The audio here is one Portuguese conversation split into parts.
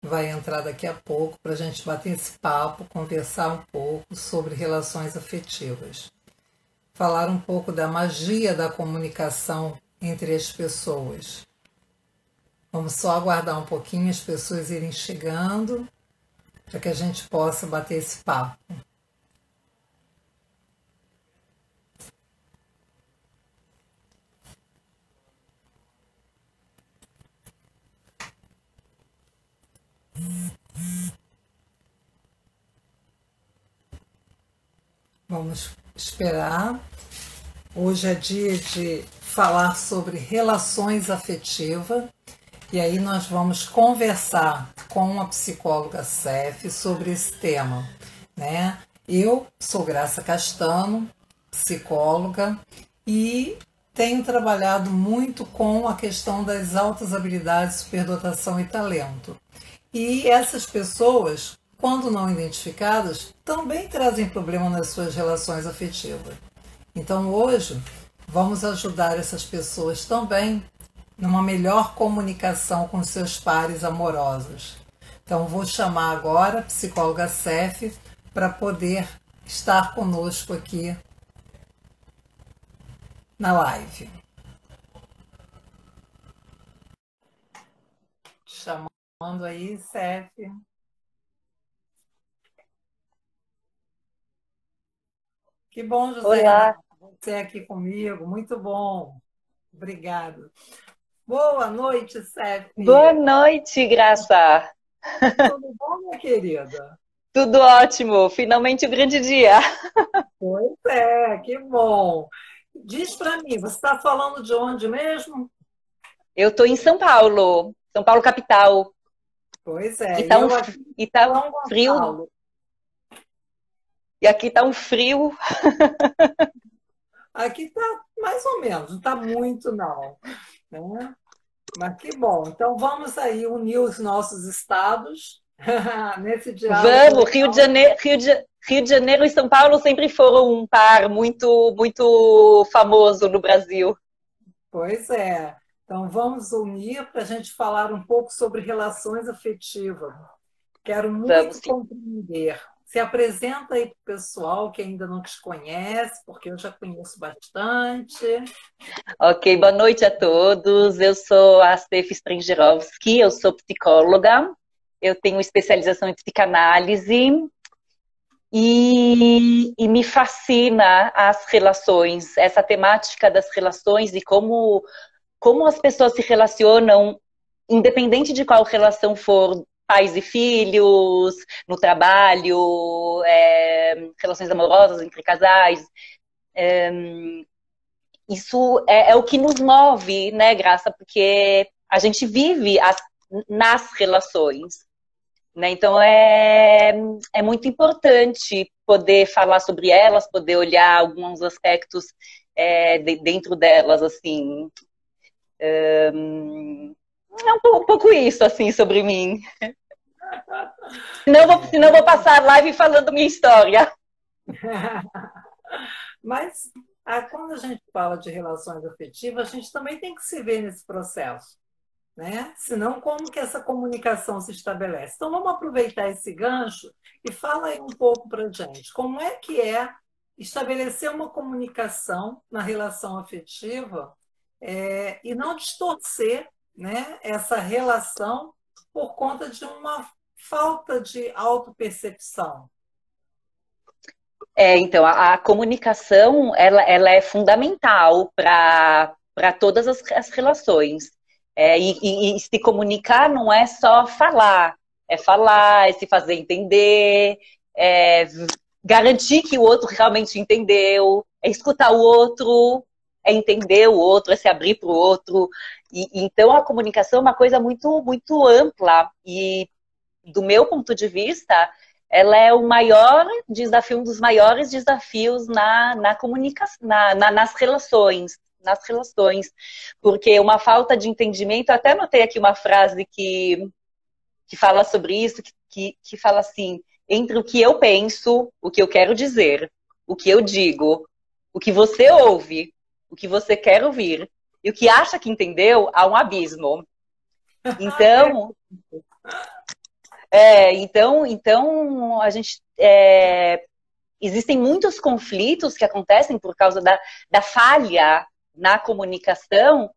vai entrar daqui a pouco para a gente bater esse papo, conversar um pouco sobre relações afetivas. Falar um pouco da magia da comunicação entre as pessoas. Vamos só aguardar um pouquinho as pessoas irem chegando para que a gente possa bater esse papo. Vamos esperar. Hoje é dia de falar sobre relações afetivas e aí nós vamos conversar com a psicóloga Cef sobre esse tema, né? Eu sou Graça Castano, psicóloga, e tenho trabalhado muito com a questão das altas habilidades, superdotação e talento. E essas pessoas, quando não identificadas, também trazem problema nas suas relações afetivas. Então hoje vamos ajudar essas pessoas também numa melhor comunicação com seus pares amorosos. Então vou chamar agora a psicóloga Cef para poder estar conosco aqui na live. Chamando aí, Cef. Que bom, José, Olá, você aqui comigo. Muito bom. Obrigado. Boa noite, Cef. boa noite, Graça. Tudo bom, minha querida? Tudo ótimo, finalmente o grande dia. Pois é, que bom. Diz para mim, você está falando de onde mesmo? Eu estou em São Paulo capital, Pois e é, e tá um, eu aqui em e tá São frio, Gonçalo. e aqui tá um frio. Aqui está mais ou menos, não está muito não, né? Mas que bom. Então vamos aí unir os nossos estados nesse diálogo Vamos, Rio de legal. Janeiro, Rio de Janeiro e São Paulo sempre foram um par muito famoso no Brasil. Pois é. Então vamos unir para a gente falar um pouco sobre relações afetivas. Quero Vamos muito sim. compreender. Se apresenta aí para o pessoal que ainda não te conhece, porque eu já conheço bastante. Ok, boa noite a todos. Eu sou a Steffi Strengerovski, eu sou psicóloga, eu tenho especialização em psicanálise. E me fascina as relações, essa temática das relações e como as pessoas se relacionam, independente de qual relação for, pais e filhos, no trabalho, relações amorosas entre casais. Isso é o que nos move, né, Graça? Porque a gente vive nas relações. Né? Então é muito importante poder falar sobre elas, poder olhar alguns aspectos dentro delas, assim. É um pouco isso, assim, sobre mim. Senão vou passar a live falando minha história. Mas quando a gente fala de relações afetivas, a gente também tem que se ver nesse processo, né? Senão, como que essa comunicação se estabelece? Então, vamos aproveitar esse gancho e fala aí um pouco para a gente. Como é que é estabelecer uma comunicação na relação afetiva e não distorcer, né, essa relação por conta de uma falta de autopercepção? Então, a comunicação, ela é fundamental para todas as relações. E se comunicar não é só falar, é se fazer entender, é garantir que o outro realmente entendeu, é escutar o outro, é entender o outro, é se abrir para o outro. Então, a comunicação é uma coisa muito ampla e, do meu ponto de vista, ela é o maior desafio, um dos maiores desafios na comunicação, nas relações, porque uma falta de entendimento, até notei aqui uma frase que fala sobre isso, que fala assim, entre o que eu penso, o que eu quero dizer, o que eu digo, o que você ouve, o que você quer ouvir, e o que acha que entendeu, há um abismo. Então, Então a gente existem muitos conflitos que acontecem por causa da falha na comunicação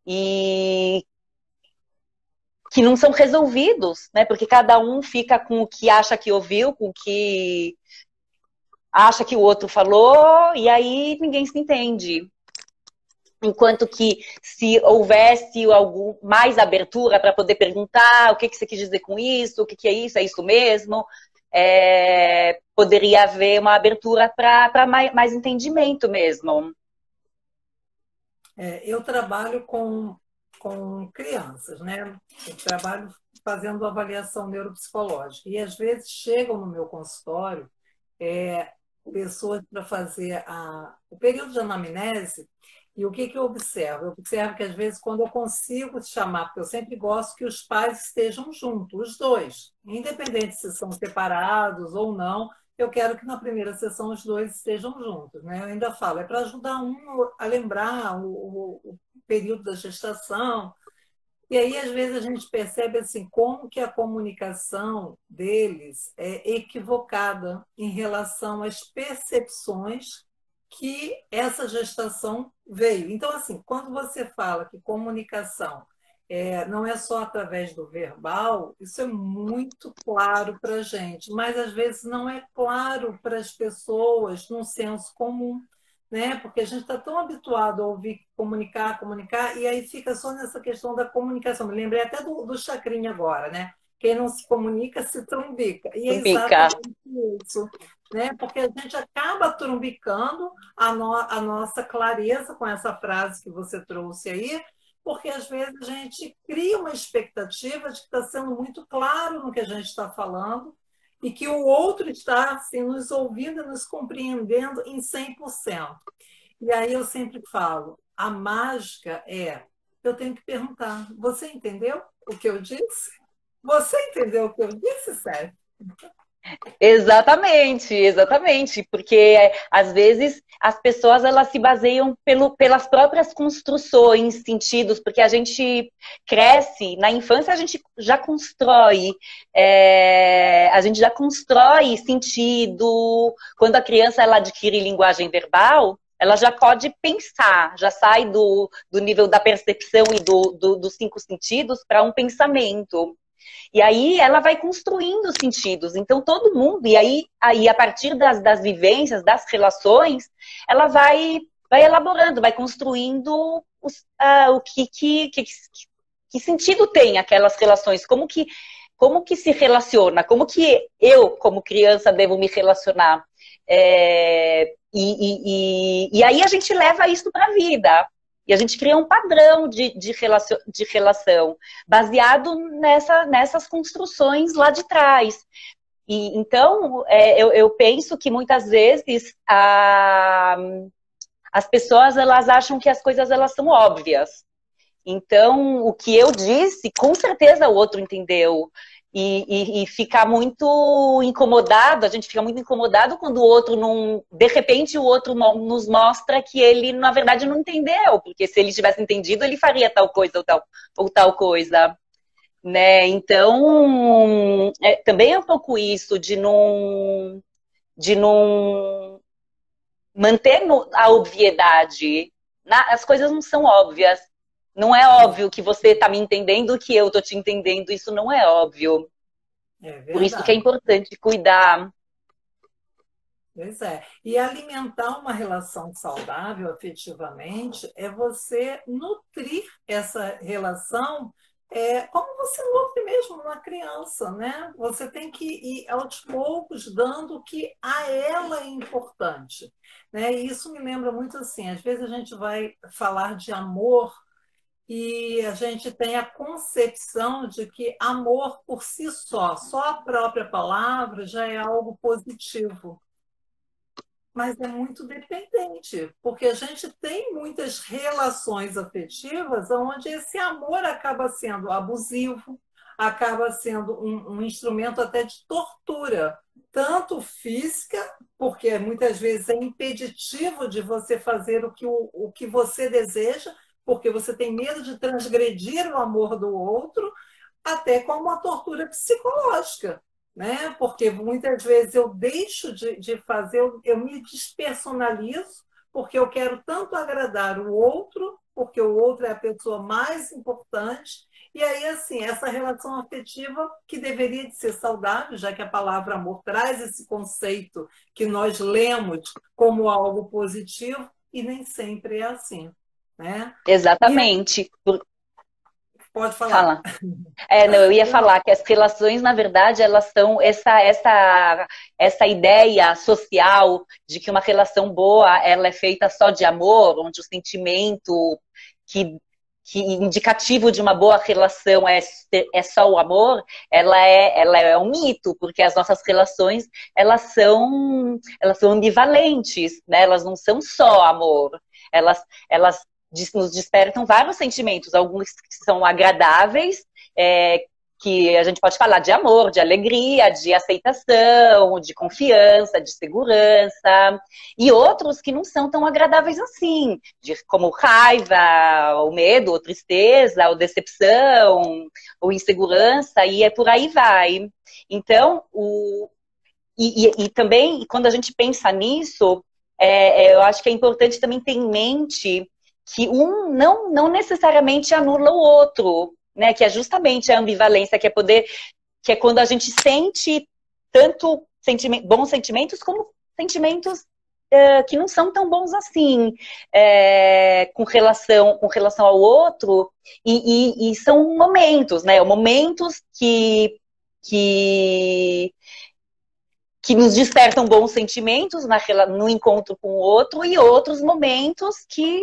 e que não são resolvidos, né? Porque cada um fica com o que acha que ouviu, com o que acha que o outro falou, e aí ninguém se entende. Enquanto que se houvesse mais abertura para poder perguntar o que você quis dizer com isso, o que é isso mesmo, poderia haver uma abertura para mais entendimento mesmo. Eu trabalho com crianças, né? Eu trabalho fazendo avaliação neuropsicológica. E às vezes chegam no meu consultório pessoas para fazer o período de anamnese. E o que eu observo? Eu observo que, às vezes, quando eu consigo chamar, porque eu sempre gosto que os pais estejam juntos, os dois, independente se são separados ou não, eu quero que na primeira sessão os dois estejam juntos. Né? Eu ainda falo, é para ajudar um a lembrar o período da gestação. E aí, às vezes, a gente percebe assim, como que a comunicação deles é equivocada em relação às percepções que essa gestação veio. Então, assim, quando você fala que comunicação não é só através do verbal, isso é muito claro para a gente, mas às vezes não é claro para as pessoas num senso comum, né? Porque a gente está tão habituado a ouvir comunicar, e aí fica só nessa questão da comunicação. Me lembrei até do Chacrinha agora, né? Quem não se comunica se trumbica. E é exatamente isso, né? Porque a gente acaba trumbicando a nossa clareza com essa frase que você trouxe aí, porque às vezes a gente cria uma expectativa de que está sendo muito claro no que a gente está falando e que o outro está assim, nos ouvindo e nos compreendendo em 100%. E aí eu sempre falo, a mágica eu tenho que perguntar, você entendeu o que eu disse? Você entendeu o que eu disse, Sérgio? Exatamente, porque às vezes as pessoas elas se baseiam pelas próprias construções, sentidos, porque a gente cresce, na infância a gente já constrói sentido, quando a criança ela adquire linguagem verbal, ela já pode pensar, já sai do nível da percepção e dos 5 sentidos para um pensamento. E aí ela vai construindo sentidos. Então todo mundo, e aí a partir das vivências, das relações, ela vai elaborando, vai construindo o que sentido tem aquelas relações, como que se relaciona, como que eu, como criança, devo me relacionar. E aí a gente leva isso para a vida. E a gente cria um padrão de relação baseado nessas construções lá de trás. Então, eu penso que muitas vezes as pessoas elas acham que as coisas elas são óbvias. Então, o que eu disse, com certeza o outro entendeu. E fica muito incomodado, a gente fica muito incomodado quando o outro não. De repente, o outro nos mostra que ele, na verdade, não entendeu, porque se ele tivesse entendido, ele faria tal coisa ou tal coisa. Né? Então, também é um pouco isso, de não manter a obviedade. As coisas não são óbvias. Não é óbvio que você está me entendendo, que eu estou te entendendo. Isso não é óbvio. Por isso que é importante cuidar. Pois é. E alimentar uma relação saudável afetivamente é você nutrir essa relação como você nutre mesmo uma criança, né? Você tem que ir aos poucos dando o que a ela é importante. Né? E isso me lembra muito assim, às vezes a gente vai falar de amor e a gente tem a concepção de que amor por si só a própria palavra já é algo positivo. Mas é muito dependente, porque a gente tem muitas relações afetivas onde esse amor acaba sendo abusivo, acaba sendo um instrumento até de tortura, tanto física, porque muitas vezes é impeditivo de você fazer o que você deseja, porque você tem medo de transgredir o amor do outro, até como uma tortura psicológica, né? Porque muitas vezes eu deixo de fazer, eu me despersonalizo, porque eu quero tanto agradar o outro, porque o outro é a pessoa mais importante. E aí, assim, essa relação afetiva que deveria de ser saudável, já que a palavra amor traz esse conceito que nós lemos como algo positivo, e nem sempre é assim, né? E Exatamente. pode falar. Fala. Não, eu ia falar que as relações, na verdade, elas são essa ideia social de que uma relação boa, ela é feita só de amor, onde o sentimento que, que indicativo de uma boa relação é só o amor, ela é um mito, porque as nossas relações, elas são ambivalentes, né? Elas não são só amor, elas nos despertam vários sentimentos, alguns que são agradáveis, é, que a gente pode falar de amor, de alegria, de aceitação, de confiança, de segurança, e outros que não são tão agradáveis assim, como raiva, ou medo, ou tristeza, ou decepção, ou insegurança, e é por aí vai. Então, e também, quando a gente pensa nisso, eu acho que é importante também ter em mente que um não necessariamente anula o outro, né? Que é justamente a ambivalência, que é quando a gente sente tanto bons sentimentos como sentimentos que não são tão bons assim, com relação ao outro, e são momentos, né? Momentos que, que nos despertam bons sentimentos no encontro com o outro, e outros momentos que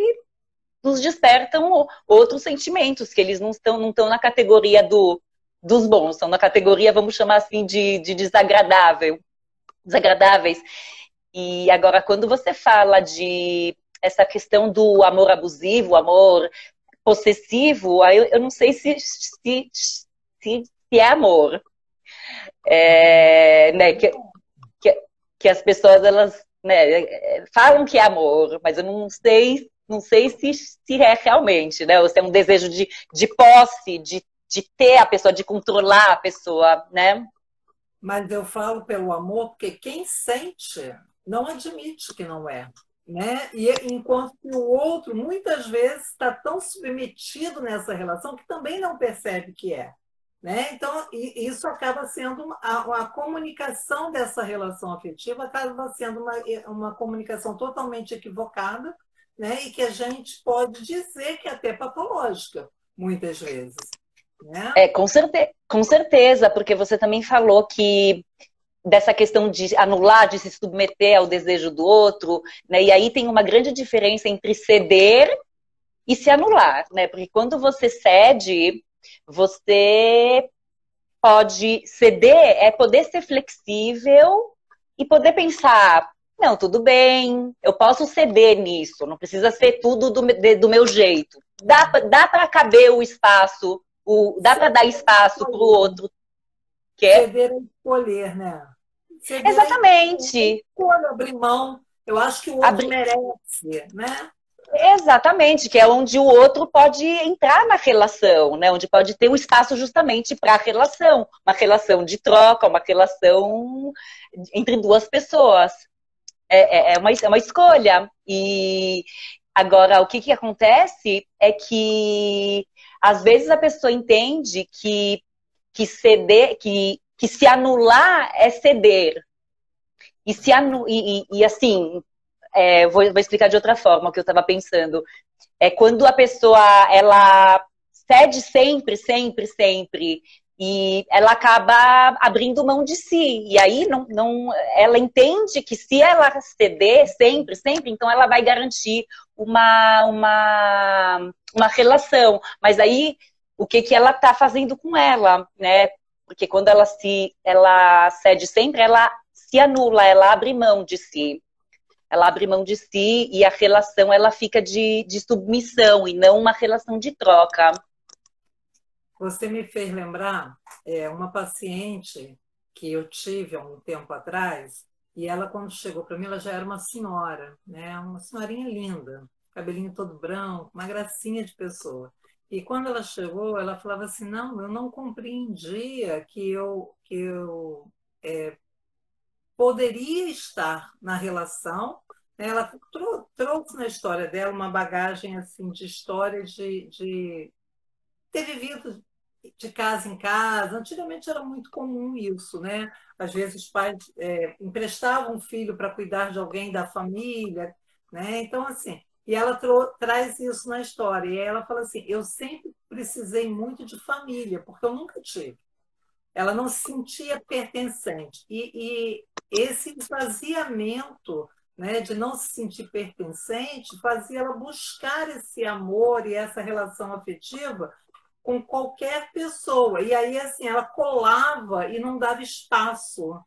nos despertam outros sentimentos, que eles não estão na categoria dos bons, estão na categoria, vamos chamar assim, de desagradáveis. E agora, quando você fala de essa questão do amor abusivo, amor possessivo, aí eu não sei se é amor. Né, que as pessoas, elas, né, falam que é amor, mas eu não sei se é realmente, né? Ou se é um desejo de posse, de ter a pessoa, de controlar a pessoa, né? Mas eu falo pelo amor, porque quem sente não admite que não é, né? E enquanto que o outro muitas vezes está tão submetido nessa relação que também não percebe que é, né? Então isso acaba sendo a comunicação dessa relação afetiva acaba sendo uma comunicação totalmente equivocada, né? E que a gente pode dizer que é até patológica muitas vezes, né? Com certeza, porque você também falou que dessa questão de anular, de se submeter ao desejo do outro, né? E aí tem uma grande diferença entre ceder e se anular, né? Porque quando você cede, você pode ceder, é poder ser flexível e poder pensar, não, tudo bem, eu posso ceder nisso, não precisa ser tudo do meu jeito. Dá para caber o espaço, dá para dar espaço para o outro. Ceder é escolher, né? Ceder é Exatamente. escolha, abrir mão. Eu acho que o outro merece, né? Exatamente, que é onde o outro pode entrar na relação, né? Onde pode ter o espaço justamente para a relação, uma relação de troca, uma relação entre duas pessoas. É uma escolha. E agora, o que acontece é que às vezes a pessoa entende que ceder, que se anular é ceder. E assim, vou explicar de outra forma o que eu estava pensando. É quando a pessoa, ela cede sempre, sempre, sempre, e ela acaba abrindo mão de si. E aí ela entende que se ela ceder sempre, sempre, então ela vai garantir uma relação. Mas aí, o que ela está fazendo com ela, né? Porque quando ela cede sempre, ela se anula, ela abre mão de si. Ela abre mão de si e a relação ela fica de submissão e não uma relação de troca. Você me fez lembrar uma paciente que eu tive há um tempo atrás, e ela, quando chegou para mim, ela já era uma senhora, né? Uma senhorinha linda, cabelinho todo branco, uma gracinha de pessoa. E quando ela chegou, ela falava assim, não, eu não compreendia que eu poderia estar na relação, né? Ela trouxe na história dela uma bagagem assim de história de ter vivido de casa em casa. Antigamente era muito comum isso, né? Às vezes os pais emprestavam um filho para cuidar de alguém da família, né? Então, assim, e ela traz isso na história. E ela fala assim: eu sempre precisei muito de família, porque eu nunca tive. Ela não se sentia pertencente. E esse esvaziamento, né, de não se sentir pertencente fazia ela buscar esse amor e essa relação afetiva com qualquer pessoa. E aí, assim, ela colava e não dava espaço.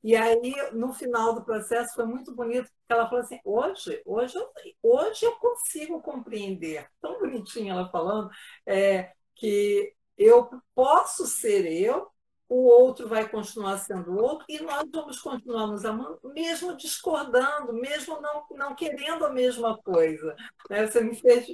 E aí, no final do processo, foi muito bonito, porque ela falou assim, hoje eu consigo compreender. Tão bonitinha ela falando, que eu posso ser eu, o outro vai continuar sendo o outro, e nós vamos continuar nos amando, mesmo discordando, mesmo não querendo a mesma coisa. Né? Você me fez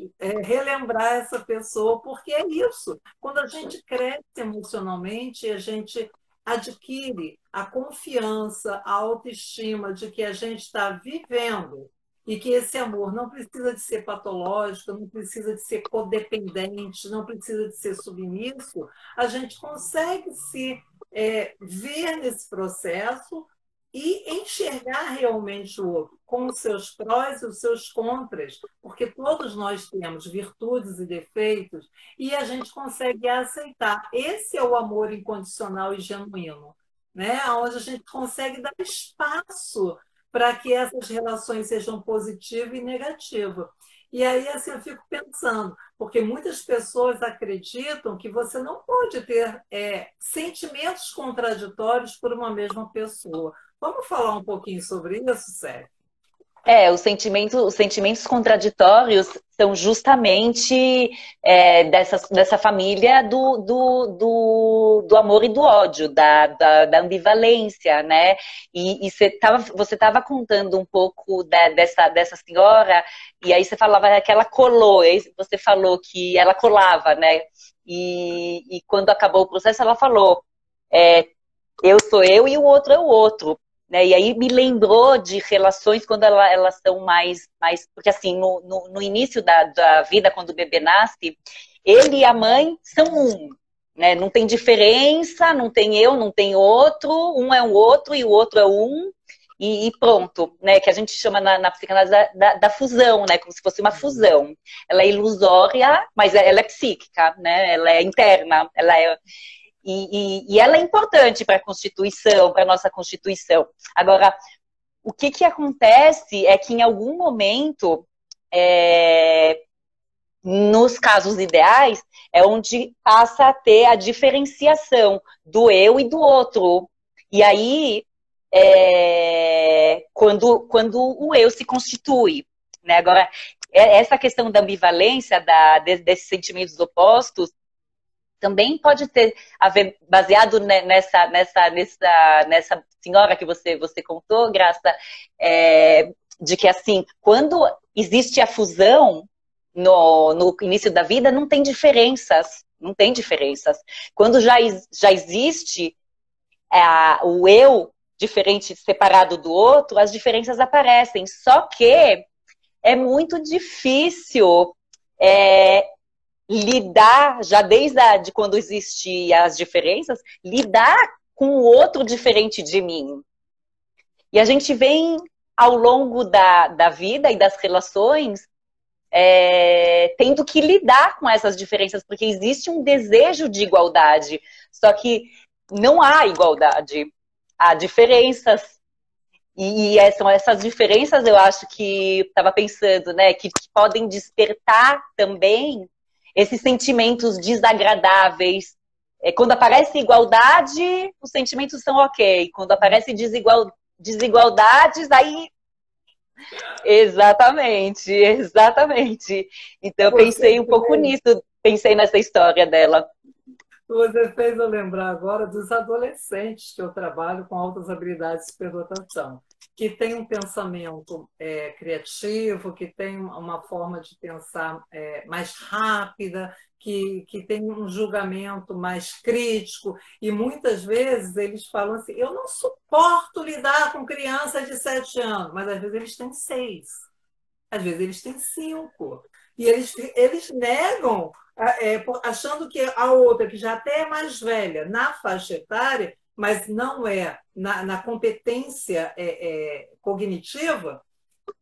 relembrar essa pessoa, porque é isso. Quando a gente cresce emocionalmente, a gente adquire a confiança, a autoestima de que a gente está vivendo e que esse amor não precisa de ser patológico, não precisa de ser codependente, não precisa de ser submisso, a gente consegue se ver nesse processo e enxergar realmente o outro, com os seus prós e os seus contras, porque todos nós temos virtudes e defeitos, e a gente consegue aceitar. Esse é o amor incondicional e genuíno, né? Onde a gente consegue dar espaço para que essas relações sejam positivas e negativas. E aí, assim, eu fico pensando, porque muitas pessoas acreditam que você não pode ter sentimentos contraditórios por uma mesma pessoa. Vamos falar um pouquinho sobre isso, Sérgio? Os sentimentos contraditórios são justamente dessa família do amor e do ódio, da ambivalência, né? E você estava contando um pouco dessa senhora, e aí você falava que ela colou, aí você falou que ela colava, né? E quando acabou o processo, ela falou: eu sou eu e o outro é o outro. Né? E aí me lembrou de relações quando elas são mais. Porque assim, no início da vida, quando o bebê nasce, ele e a mãe são um. Né? Não tem diferença, não tem eu, não tem outro, um é o outro e o outro é um. E pronto, né? Que a gente chama na psicanálise da fusão, né? Como se fosse uma fusão. Ela é ilusória, mas ela é psíquica, né? Ela é interna, ela é. E ela é importante para a Constituição, para a nossa Constituição. Agora, o que acontece é que em algum momento, nos casos ideais, é onde passa a ter a diferenciação do eu e do outro. E aí, quando o eu se constitui. Né? Agora, essa questão da ambivalência, desses sentimentos opostos, também pode ter a ver, baseado nessa senhora que você contou, Graça, de que assim, quando existe a fusão no início da vida, não tem diferenças. Não tem diferenças. Quando já existe o eu diferente, separado do outro, as diferenças aparecem. Só que é muito difícil lidar, já desde quando existiam as diferenças, lidar com o outro diferente de mim. E a gente vem, ao longo da vida e das relações, tendo que lidar com essas diferenças, porque existe um desejo de igualdade, só que não há igualdade, há diferenças. E são essas diferenças, eu acho que estava pensando, né, que podem despertar também esses sentimentos desagradáveis. Quando aparece igualdade, os sentimentos são ok. Quando aparece desigualdades, aí... Exatamente. Então, eu pensei um pouco nisso, pensei nessa história dela. Você fez eu lembrar agora dos adolescentes que eu trabalho com altas habilidades de superdotação. que tem um pensamento criativo, que tem uma forma de pensar mais rápida, que tem um julgamento mais crítico, e muitas vezes eles falam assim, eu não suporto lidar com criança de 7 anos, mas às vezes eles têm 6, às vezes eles têm 5, e eles negam, achando que a outra, que já até é mais velha, na faixa etária, mas não é na competência cognitiva,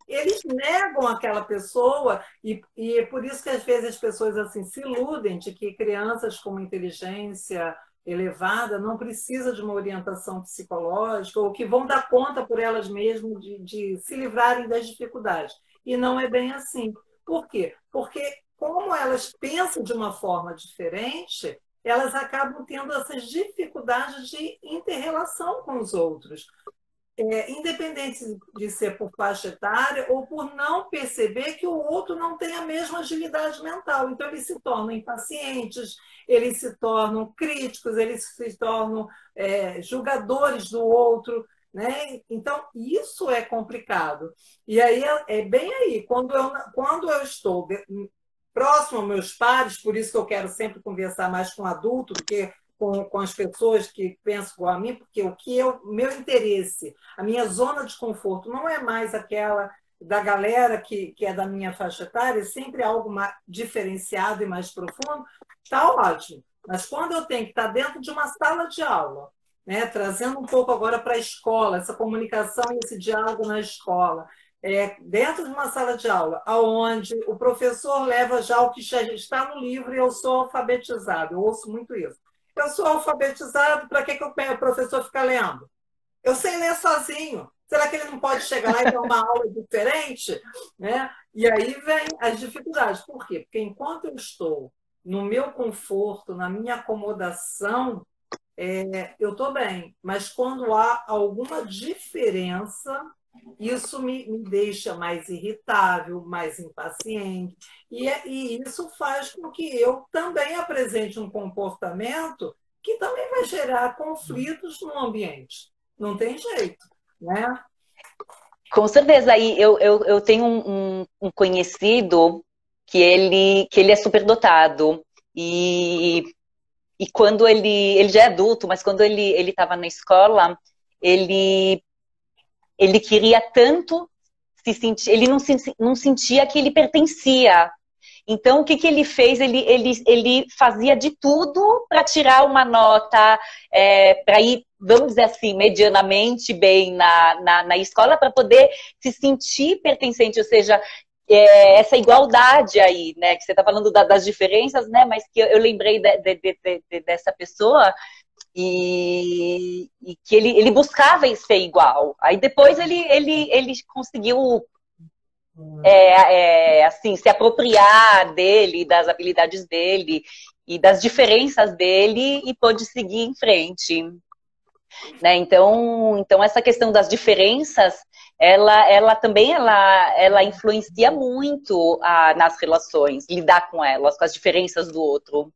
eles negam aquela pessoa e é por isso que às vezes as pessoas assim se iludem de que crianças com uma inteligência elevada não precisam de uma orientação psicológica ou que vão dar conta por elas mesmas de se livrarem das dificuldades. E não é bem assim. Por quê? Porque como elas pensam de uma forma diferente, elas acabam tendo essas dificuldades de inter-relação com os outros. Independente de ser por faixa etária ou por não perceber que o outro não tem a mesma agilidade mental. Então, eles se tornam impacientes, eles se tornam críticos, eles se tornam julgadores do outro. Né? Então, isso é complicado. E aí é bem aí, quando eu estou próximo aos meus pares, por isso que eu quero sempre conversar mais com adulto do que com as pessoas que pensam igual a mim, porque meu interesse, a minha zona de conforto não é mais aquela da galera que é da minha faixa etária, é sempre algo mais diferenciado e mais profundo, está ótimo. Mas quando eu tenho que estar dentro de uma sala de aula, né, trazendo um pouco agora para a escola, essa comunicação e esse diálogo na escola, dentro de uma sala de aula, onde o professor leva já o que já está no livro e eu sou alfabetizado, eu ouço muito isso. Eu sou alfabetizado, para que o professor fica lendo? Eu sei ler sozinho. Será que ele não pode chegar lá e dar uma aula diferente? Né? E aí vem as dificuldades. Por quê? Porque enquanto eu estou no meu conforto, na minha acomodação, eu estou bem. Mas quando há alguma diferença, isso me deixa mais irritável, mais impaciente. E isso faz com que eu também apresente um comportamento que também vai gerar conflitos no ambiente. Não tem jeito, né? Com certeza. Aí eu tenho um conhecido que ele é superdotado. E quando ele já é adulto, mas quando ele estava na escola, ele queria tanto se sentir, ele não sentia que ele pertencia. Então, o que ele fez? Ele fazia de tudo para tirar uma nota, para ir, vamos dizer assim, medianamente bem na escola, para poder se sentir pertencente, ou seja, essa igualdade aí, né? Que você está falando das diferenças, né? Mas que eu lembrei dessa pessoa e que ele buscava ser igual. Aí depois ele conseguiu assim, se apropriar dele, das habilidades dele e das diferenças dele e pôde seguir em frente. Né? Então essa questão das diferenças, ela também ela influencia muito nas relações, lidar com elas, com as diferenças do outro.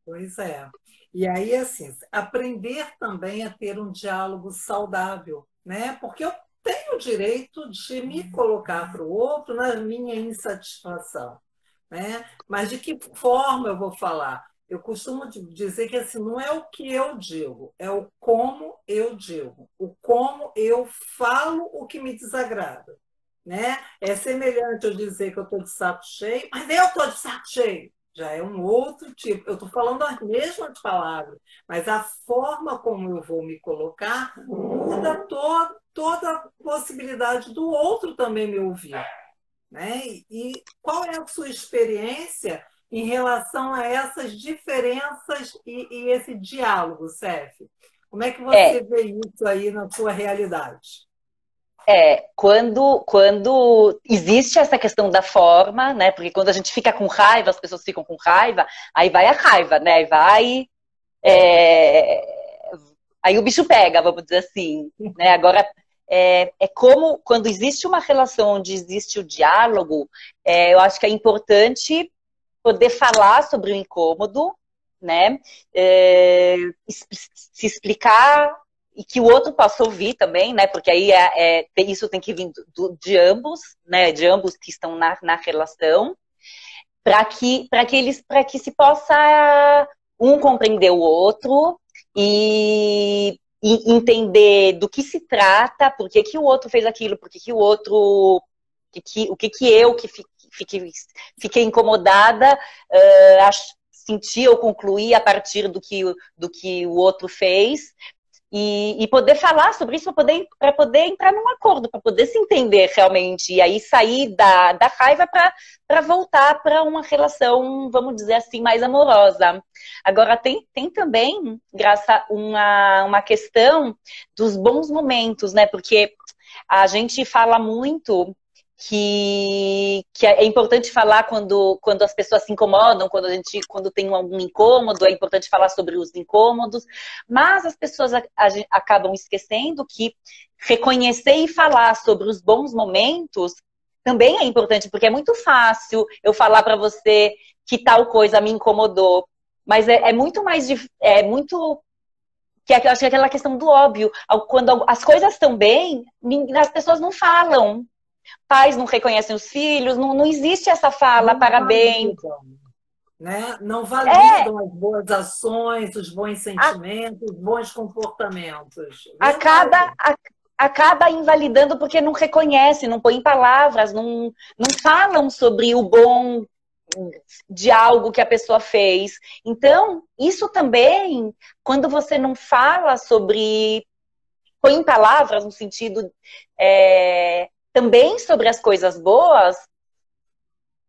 Pois é. E aí, assim, aprender também a ter um diálogo saudável, né? Porque eu tenho o direito de me colocar para o outro na minha insatisfação, né? Mas de que forma eu vou falar? Eu costumo dizer que assim, não é o que eu digo, é o como eu digo, o como eu falo o que me desagrada, né? É semelhante eu dizer que eu estou de saco cheio, mas eu estou de saco cheio. Já é um outro tipo. Eu estou falando as mesmas palavras, mas a forma como eu vou me colocar muda toda a possibilidade do outro também me ouvir. Né? E qual é a sua experiência em relação a essas diferenças e esse diálogo, Cef? Como é que você vê isso aí na sua realidade? Quando existe essa questão da forma, né? Porque quando a gente fica com raiva, as pessoas ficam com raiva, aí vai a raiva, né? Aí o bicho pega, vamos dizer assim. Né? Agora, como quando existe uma relação onde existe o diálogo, eu acho que é importante poder falar sobre o incômodo, né? Se explicar e que o outro possa ouvir também, né? Porque aí isso tem que vir de ambos, né? De ambos que estão na relação, para que se possa um compreender o outro e entender do que se trata, por que o outro fez aquilo, por que o outro, o que eu que fiquei incomodada, senti ou concluí a partir do que o outro fez. E poder falar sobre isso para poder entrar num acordo, para poder se entender realmente, e aí sair da raiva para voltar para uma relação, vamos dizer assim, mais amorosa. Agora, tem também, Graça, uma questão dos bons momentos, né? Porque a gente fala muito que é importante falar quando as pessoas se incomodam, quando tem algum incômodo, é importante falar sobre os incômodos, mas as pessoas acabam esquecendo que reconhecer e falar sobre os bons momentos também é importante, porque é muito fácil eu falar para você que tal coisa me incomodou, mas é muito mais que eu acho que é aquela questão do óbvio. Quando as coisas estão bem, as pessoas não falam. Pais não reconhecem os filhos, não existe essa fala, Não parabéns. validam, né? Não validam as boas ações, os bons sentimentos, os bons comportamentos. Acaba invalidando porque não reconhece, não põe em palavras, não falam sobre o bom de algo que a pessoa fez. Então, isso também, quando você não fala sobre, põe em palavras no sentido também sobre as coisas boas,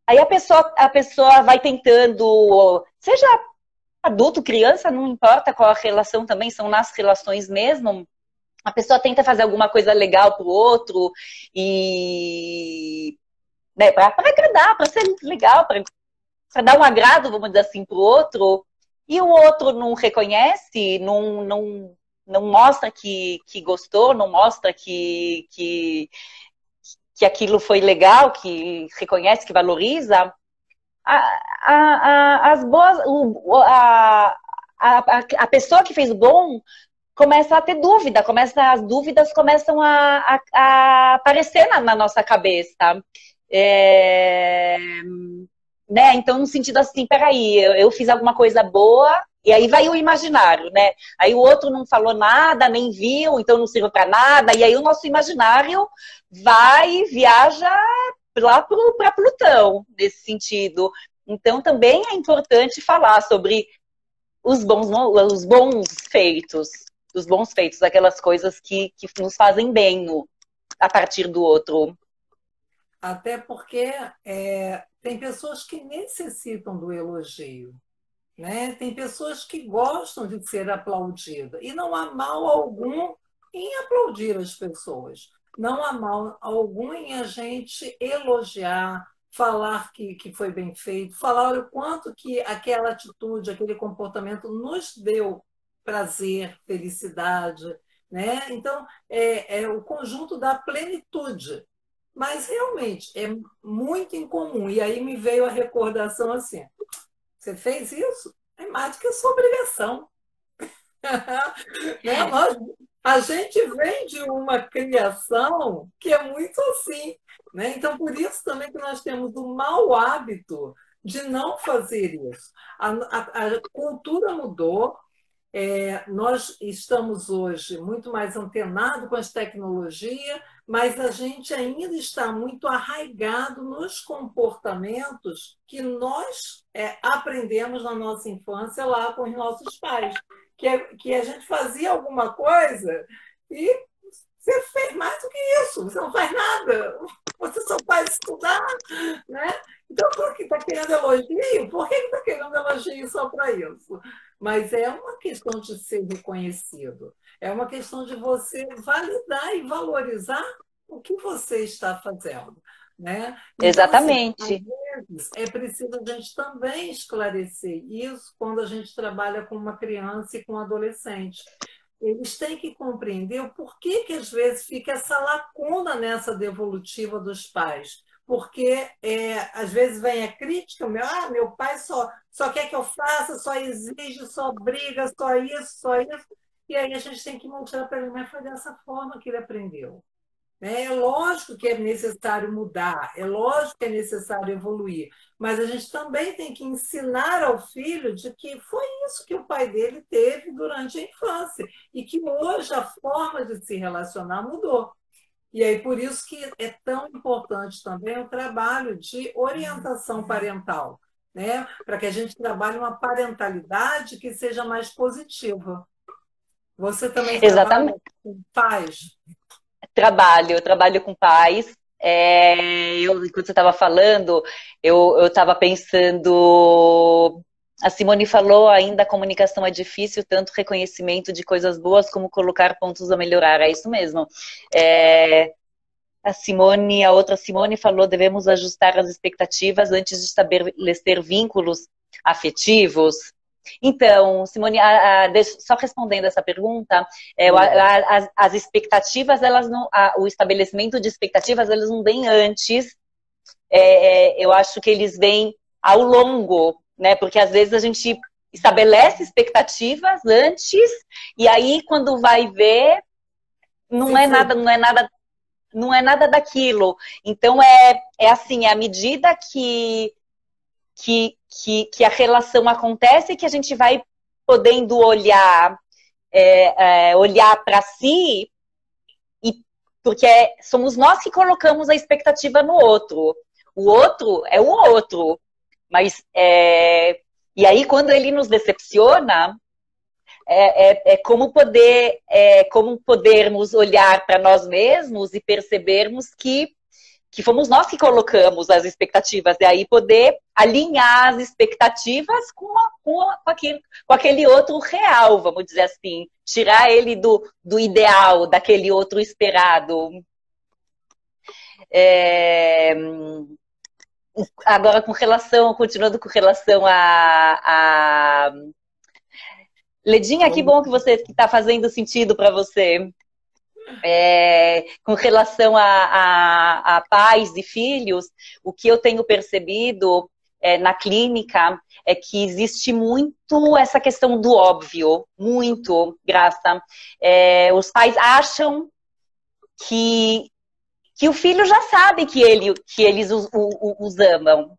aí a pessoa vai tentando, seja adulto, criança, não importa qual a relação também, são nas relações mesmo, a pessoa tenta fazer alguma coisa legal pro outro e né, para agradar, para ser legal, para dar um agrado, vamos dizer assim, pro outro, e o outro não reconhece, não mostra que gostou, não mostra que aquilo foi legal, que reconhece, que valoriza, as boas, a pessoa que fez o bom começa a ter dúvida, as dúvidas começam a aparecer na nossa cabeça. Né? Então, no sentido assim, peraí, eu fiz alguma coisa boa, e aí vai o imaginário, né? Aí o outro não falou nada, nem viu, então não sirva para nada, e aí o nosso imaginário viaja lá para Plutão, nesse sentido. Então, também é importante falar sobre os bons feitos, aquelas coisas que nos fazem bem a partir do outro. Até porque tem pessoas que necessitam do elogio, né? Tem pessoas que gostam de ser aplaudidas. E não há mal algum em aplaudir as pessoas. Não há mal algum em a gente elogiar, falar que foi bem feito, falar o quanto que aquela atitude, aquele comportamento nos deu prazer, felicidade, né? Então, é o conjunto da plenitude. Mas, realmente, é muito incomum. E aí me veio a recordação assim, você fez isso? É mais do que a sua obrigação. Né? A gente vem de uma criação que é muito assim. Né? Então, por isso também que nós temos o mau hábito de não fazer isso. A cultura mudou, nós estamos hoje muito mais antenados com as tecnologias, mas a gente ainda está muito arraigado nos comportamentos que nós aprendemos na nossa infância lá com os nossos pais. Que a gente fazia alguma coisa e você fez mais do que isso, você não faz nada, você só faz estudar, né? Então, por que está querendo elogio? Por que está querendo elogio só para isso? Mas é uma questão de ser reconhecido, é uma questão de você validar e valorizar o que você está fazendo. Né? Então, exatamente. Assim, às vezes, é preciso a gente também esclarecer isso quando a gente trabalha com uma criança e com um adolescente. Eles têm que compreender o porquê que às vezes fica essa lacuna nessa devolutiva dos pais. Porque às vezes vem a crítica, meu pai só quer que eu faça, só exige, só briga, só isso, só isso. e aí a gente tem que mostrar para ele, mas foi dessa forma que ele aprendeu. Né? É lógico que é necessário mudar, é lógico que é necessário evoluir, mas a gente também tem que ensinar ao filho de que foi isso que o pai dele teve durante a infância e que hoje a forma de se relacionar mudou. E aí por isso que é tão importante também o trabalho de orientação parental, né? Para que a gente trabalhe uma parentalidade que seja mais positiva. Você também trabalha Exatamente. com pais? Eu trabalho com pais. Enquanto você estava falando, eu estava pensando. A Simone falou ainda a comunicação é difícil, tanto reconhecimento de coisas boas como colocar pontos a melhorar. É isso mesmo. É, a outra Simone falou, devemos ajustar as expectativas antes de estabelecer vínculos afetivos. Então, Simone, só respondendo essa pergunta, as expectativas, elas não, o estabelecimento de expectativas, elas não vêm antes. Eu acho que eles vêm ao longo, né? Porque às vezes a gente estabelece expectativas antes e aí quando vai ver não é nada, não é nada daquilo. Então é assim, à medida que a relação acontece, que a gente vai podendo olhar para si, e, porque somos nós que colocamos a expectativa no outro. O outro é o outro. Mas, e aí, quando ele nos decepciona, como podermos olhar para nós mesmos e percebermos que fomos nós que colocamos as expectativas, e aí poder alinhar as expectativas com aquele outro real, vamos dizer assim, tirar ele do ideal, daquele outro esperado. Agora, continuando com relação a Ledinha, que bom que está fazendo sentido para você. Com relação a pais e filhos, o que eu tenho percebido na clínica é que existe muito essa questão do óbvio, muito, Graça. Os pais acham que o filho já sabe que eles os amam.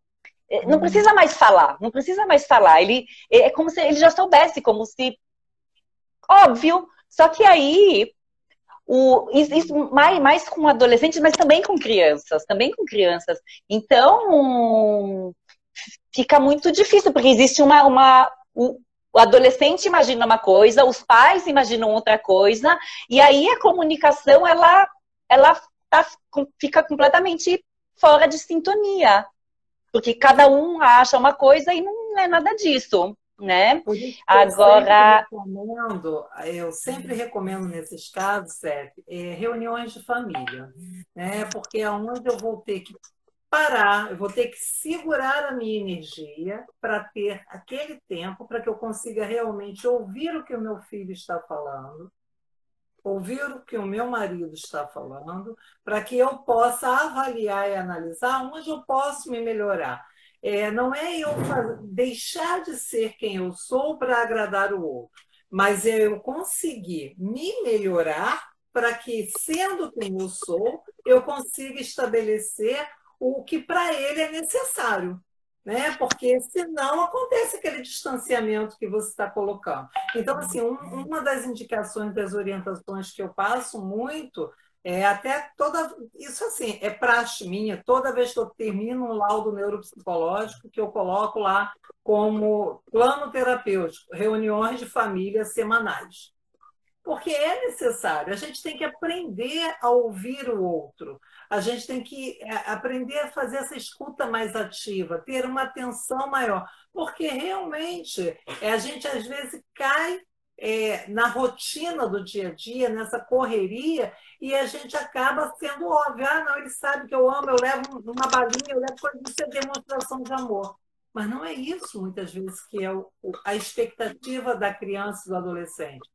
Não precisa mais falar, não precisa mais falar. É como se ele já soubesse, como se... Óbvio, só que aí... Isso mais com adolescentes, mas também com crianças, Então, fica muito difícil, porque existe o adolescente imagina uma coisa, os pais imaginam outra coisa, e aí a comunicação, ela fica completamente fora de sintonia, porque cada um acha uma coisa e não é nada disso. Né? Por isso que Agora, eu sempre recomendo nesses casos, Seth, reuniões de família, né? Porque é onde eu vou ter que parar, eu vou ter que segurar a minha energia para ter aquele tempo para que eu consiga realmente ouvir o que o meu filho está falando, ouvir o que o meu marido está falando, para que eu possa avaliar e analisar onde eu posso me melhorar. Não é eu deixar de ser quem eu sou para agradar o outro, mas é eu conseguir me melhorar para que, sendo quem eu sou, eu consiga estabelecer o que para ele é necessário. Né? Porque senão acontece aquele distanciamento que você está colocando. Então, assim, uma das indicações das orientações que eu passo muito até toda. Isso, assim, é praxe minha, toda vez que eu termino um laudo neuropsicológico, que eu coloco lá como plano terapêutico, reuniões de família semanais. Porque é necessário, a gente tem que aprender a ouvir o outro, a gente tem que aprender a fazer essa escuta mais ativa, ter uma atenção maior, porque realmente a gente às vezes cai na rotina do dia a dia, nessa correria, e a gente acaba sendo óbvio, não, ele sabe que eu amo, eu levo uma balinha, eu levo coisa, isso é demonstração de amor. Mas não é isso, muitas vezes, que é a expectativa da criança e do adolescente.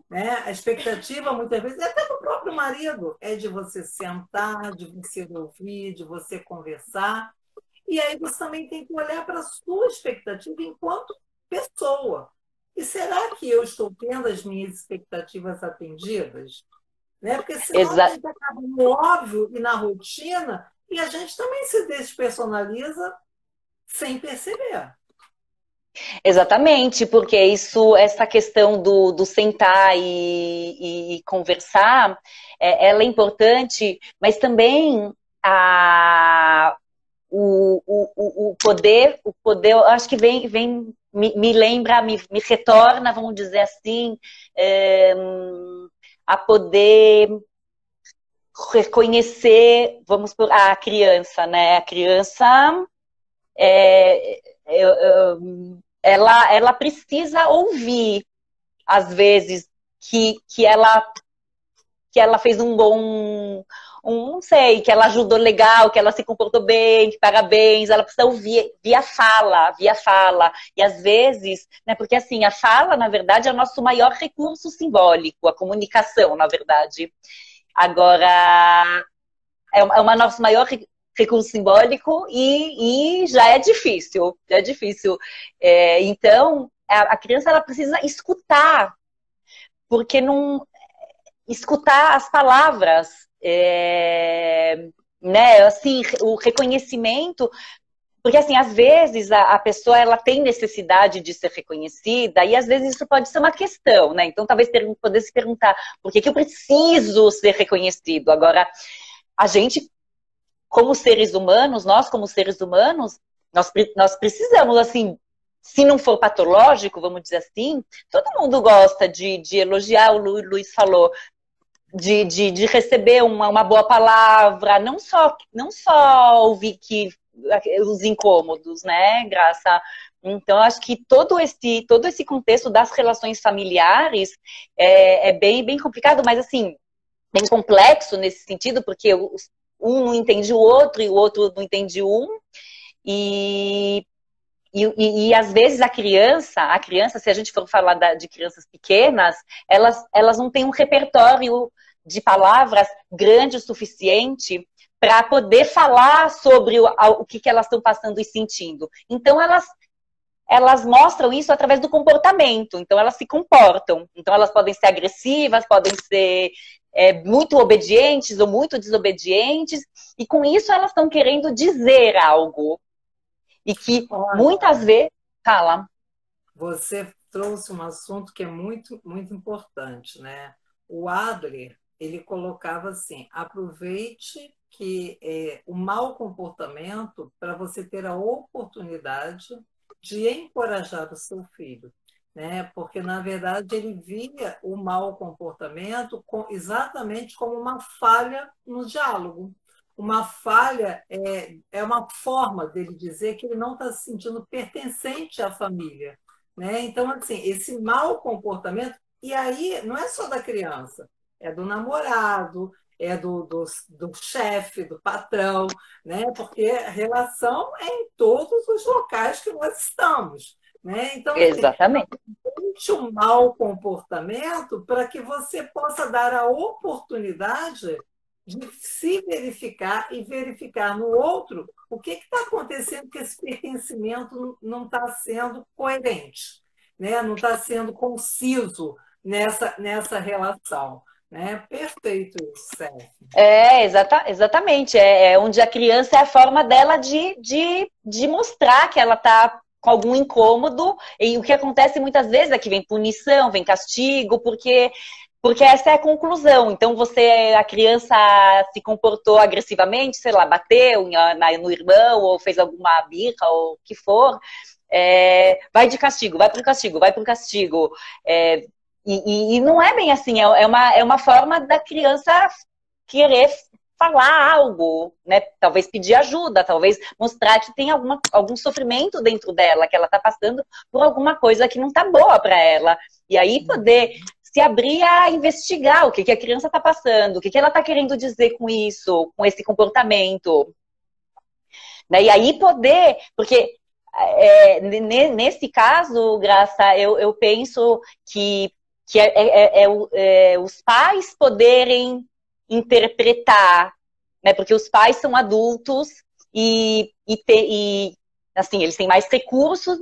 Né? A expectativa, muitas vezes, até do próprio marido, é de você sentar, de você ouvir, de você conversar. E aí você também tem que olhar para a sua expectativa enquanto pessoa. E será que eu estou tendo as minhas expectativas atendidas? Né? Porque senão a Exa gente acaba no óbvio e na rotina e a gente também se despersonaliza sem perceber. Exatamente, porque essa questão do sentar e conversar, ela é importante, mas também o poder, eu acho que me lembra, me retorna, vamos dizer assim, é, a poder reconhecer, vamos por a criança, né? A criança é, ela precisa ouvir, às vezes, que ela fez um bom, não sei, que ela ajudou legal, que ela se comportou bem, que parabéns, ela precisa ouvir via fala, e às vezes, né, porque assim, a fala, na verdade, é o nosso maior recurso simbólico, a comunicação, na verdade. Agora, é nosso maior recurso simbólico e já é difícil, então, a criança, ela precisa escutar, porque não escutar as palavras, né, assim, o reconhecimento, porque assim, às vezes a pessoa, ela tem necessidade de ser reconhecida e às vezes isso pode ser uma questão, né, então talvez poder se perguntar, por que eu preciso ser reconhecido? Agora, a gente, como seres humanos, nós como seres humanos, nós precisamos, assim, se não for patológico, vamos dizer assim, todo mundo gosta de elogiar, o Luiz falou, de receber uma boa palavra, não só ouvir os incômodos, né, Graça? Então, acho que todo esse contexto das relações familiares é bem complicado, mas assim, bem complexo nesse sentido, porque um não entende o outro e o outro não entende um, e às vezes a criança, se a gente for falar de crianças pequenas, elas não têm um repertório de palavras grande o suficiente para poder falar sobre o que elas estão passando e sentindo. Então elas mostram isso através do comportamento, então elas se comportam. Então elas podem ser agressivas, podem ser muito obedientes ou muito desobedientes, e com isso elas estão querendo dizer algo. E que muitas vezes... Fala. Você trouxe um assunto que é muito, muito importante, né? O Adler, ele colocava assim, aproveite que o mau comportamento para você ter a oportunidade de encorajar o seu filho, né? Porque, na verdade, ele via o mau comportamento exatamente como uma falha no diálogo. Uma falha é uma forma dele dizer que ele não está se sentindo pertencente à família, né? Então, assim, esse mau comportamento, e aí não é só da criança, é do namorado, é do chefe, do patrão, né? Porque a relação é em todos os locais que nós estamos, né? Então, exatamente. Tente um mau comportamento para que você possa dar a oportunidade de se verificar e verificar no outro o que está acontecendo, que esse pertencimento não está sendo coerente, né? Não está sendo conciso nessa relação. Né? Perfeito isso, Sérgio. Exatamente. Onde a criança é a forma dela de mostrar que ela está com algum incômodo, e o que acontece muitas vezes é que vem punição, vem castigo, porque essa é a conclusão. Então, a criança se comportou agressivamente, sei lá, bateu no irmão, ou fez alguma birra, ou o que for, vai de castigo, vai pro castigo, vai pro castigo. E não é bem assim, é uma forma da criança querer falar algo, né? Talvez pedir ajuda, talvez mostrar que tem algum sofrimento dentro dela, que ela está passando por alguma coisa que não está boa para ela. E aí poder se abrir a investigar o que a criança está passando, o que ela está querendo dizer com isso, com esse comportamento. Né? E aí poder, porque nesse caso, Graça, eu penso que os pais poderem interpretar, né? Porque os pais são adultos e assim, eles têm mais recursos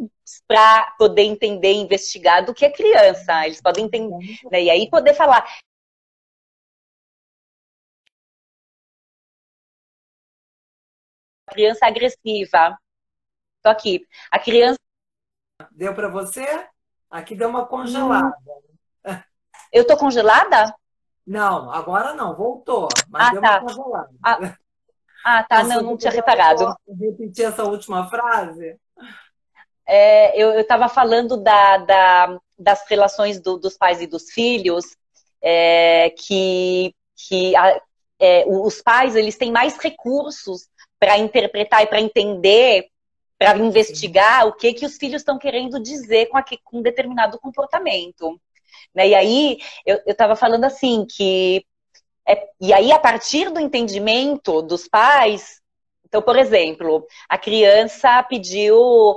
para poder entender e investigar do que a criança. Eles podem entender, né? E aí poder falar. Criança agressiva. Tô aqui. A criança. Deu para você? Aqui deu uma congelada. Eu tô congelada? Não, agora não, voltou, mas Ah, deu uma tá. congelada. Tá, Então, se não, você não tinha puder reparado. só repetir essa última frase. Eu estava falando das relações dos pais e dos filhos, que os pais eles têm mais recursos para interpretar e para entender, para investigar o que os filhos estão querendo dizer com determinado comportamento. Né? E aí eu estava falando assim e aí a partir do entendimento dos pais, então, por exemplo, a criança pediu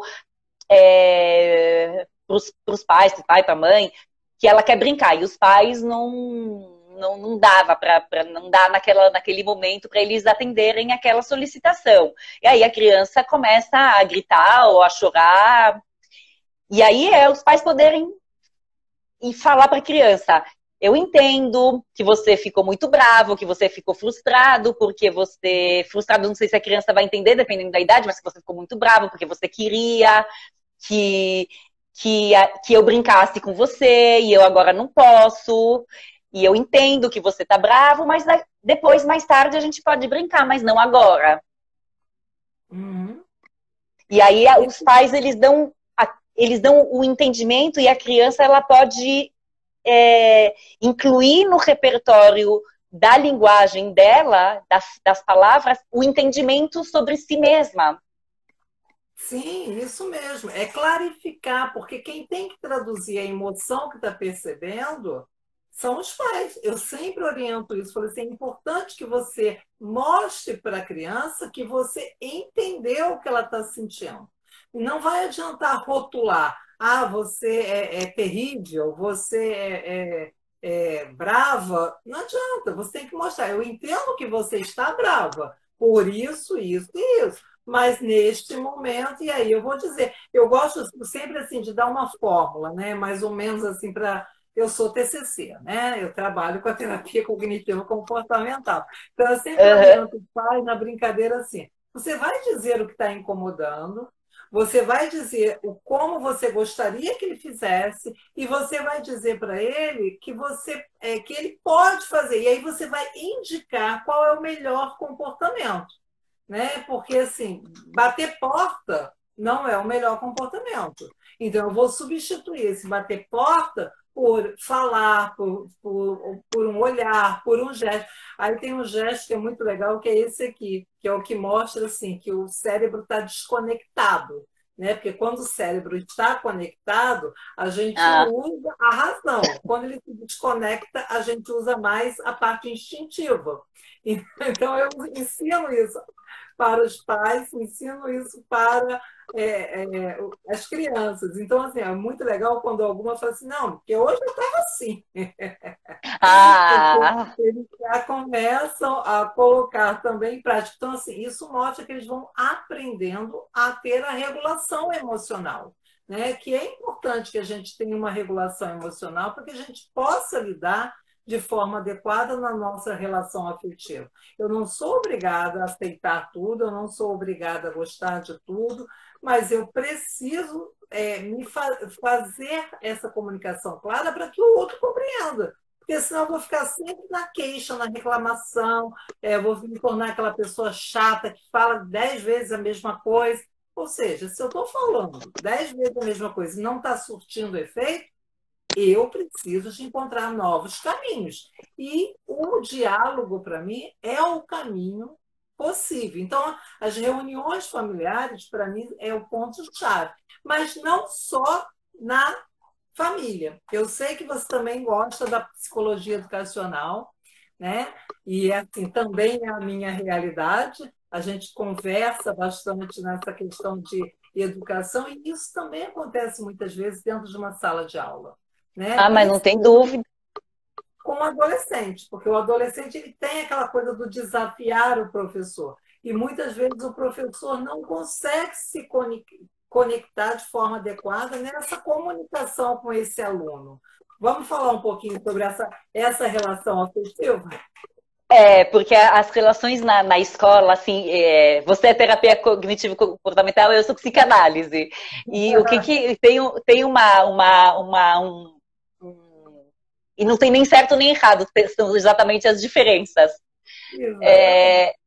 para os pais, para o pai, para a mãe, que ela quer brincar. E os pais não dava para não dar naquele momento para eles atenderem aquela solicitação. E aí a criança começa a gritar ou a chorar. E aí os pais poderem ir falar para a criança: eu entendo que você ficou muito bravo, que você ficou frustrado, porque você. Frustrado, não sei se a criança vai entender, dependendo da idade, mas que você ficou muito bravo, porque você queria que, que eu brincasse com você e eu agora não posso. E eu entendo que você tá bravo, mas depois, mais tarde, a gente pode brincar, mas não agora. Uhum. E aí os pais, eles dão o entendimento e a criança, ela pode incluir no repertório da linguagem dela, das palavras, o entendimento sobre si mesma. Sim, isso mesmo. É clarificar, porque quem tem que traduzir a emoção que está percebendo são os pais. Eu sempre oriento isso. Falei assim, é importante que você mostre para a criança que você entendeu o que ela está sentindo. E não vai adiantar rotular. Ah, você é terrível, você é brava. Não adianta, você tem que mostrar. Eu entendo que você está brava, por isso, isso e isso. Mas neste momento, e aí eu vou dizer, eu gosto sempre assim de dar uma fórmula, né? Mais ou menos assim para eu sou TCC, né? Eu trabalho com a terapia cognitiva comportamental. Então eu sempre oriento o pai na brincadeira assim: você vai dizer o que está incomodando, você vai dizer o como você gostaria que ele fizesse e você vai dizer para ele que que ele pode fazer. E aí você vai indicar qual é o melhor comportamento, né? Porque assim, bater porta não é o melhor comportamento. Então eu vou substituir esse bater porta por falar, por um olhar, por um gesto. Aí tem um gesto que é muito legal, que é esse aqui, que é o que mostra assim que o cérebro está desconectado. Né? Porque quando o cérebro está conectado, a gente usa a razão. Quando ele se desconecta, a gente usa mais a parte instintiva. Então, eu ensino isso para os pais, ensino isso para as crianças. Então, assim, é muito legal quando alguma fala assim, não, porque hoje eu estava assim. Porque eles já começam a colocar também em prática. Então, assim, isso mostra que eles vão aprendendo a ter a regulação emocional. Né? Que é importante que a gente tenha uma regulação emocional para que a gente possa lidar de forma adequada na nossa relação afetiva. Eu não sou obrigada a aceitar tudo, eu não sou obrigada a gostar de tudo, mas eu preciso fazer essa comunicação clara para que o outro compreenda. Porque senão eu vou ficar sempre na queixa, na reclamação, vou me tornar aquela pessoa chata que fala 10 vezes a mesma coisa. Ou seja, se eu estou falando 10 vezes a mesma coisa e não está surtindo efeito, eu preciso de encontrar novos caminhos. E o diálogo, para mim, é o caminho possível. Então, as reuniões familiares, para mim, é o ponto-chave. Mas não só na família. Eu sei que você também gosta da psicologia educacional, né? E assim, também é a minha realidade. A gente conversa bastante nessa questão de educação, e isso também acontece muitas vezes dentro de uma sala de aula. Né? Mas não tem dúvida. Com o adolescente, porque o adolescente ele tem aquela coisa do desafiar o professor. e muitas vezes o professor não consegue se conectar de forma adequada nessa comunicação com esse aluno. Vamos falar um pouquinho sobre essa relação afetiva? Porque as relações na escola, assim, você é terapia cognitivo-comportamental, eu sou psicanálise. E o que tem e não tem nem certo nem errado, são exatamente as diferenças. Exatamente.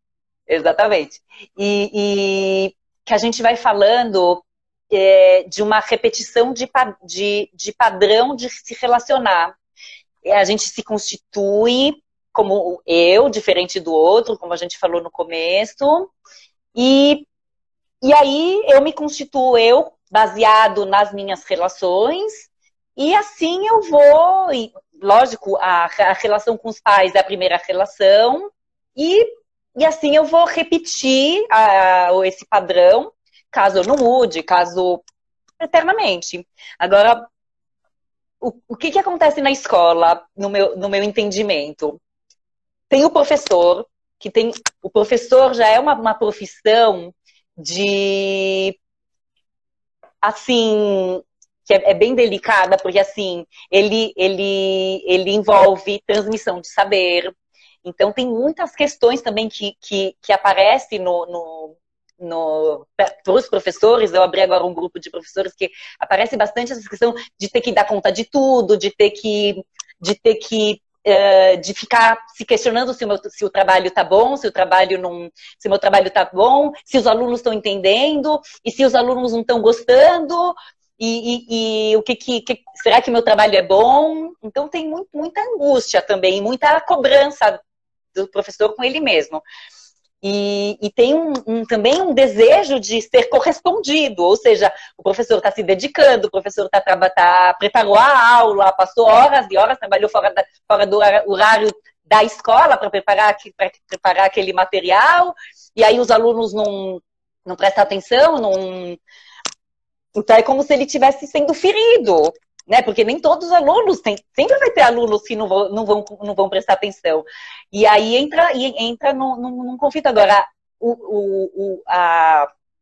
Exatamente. E que a gente vai falando de uma repetição de padrão de se relacionar. A gente se constitui como eu, diferente do outro, como a gente falou no começo, e aí eu me constituo eu, baseado nas minhas relações, e assim eu vou, e, lógico, a relação com os pais é a primeira relação, e assim eu vou repetir esse padrão, caso eu não mude, caso eternamente. Agora, o que acontece na escola, no meu entendimento? Tem o professor, o professor já é uma profissão de, assim, que é bem delicada, porque, assim, ele envolve transmissão de saber. Então, tem muitas questões também que aparecem para os professores. Eu abri agora um grupo de professores que aparece bastante essa questão de ter que dar conta de tudo, de ficar se questionando se o trabalho está bom, se o meu trabalho está bom, se os alunos estão entendendo, e se os alunos não estão gostando, e será que o meu trabalho é bom? Então tem muita angústia também, muita cobrança do professor com ele mesmo. E tem também um desejo de ser correspondido, ou seja, o professor está se dedicando, o professor preparou a aula, passou horas e horas, trabalhou fora do horário da escola para preparar aquele material, e aí os alunos não prestam atenção, então é como se ele estivesse sendo ferido, né? Porque nem todos os alunos sempre vai ter alunos que não vão prestar atenção. E aí entra num conflito. Agora,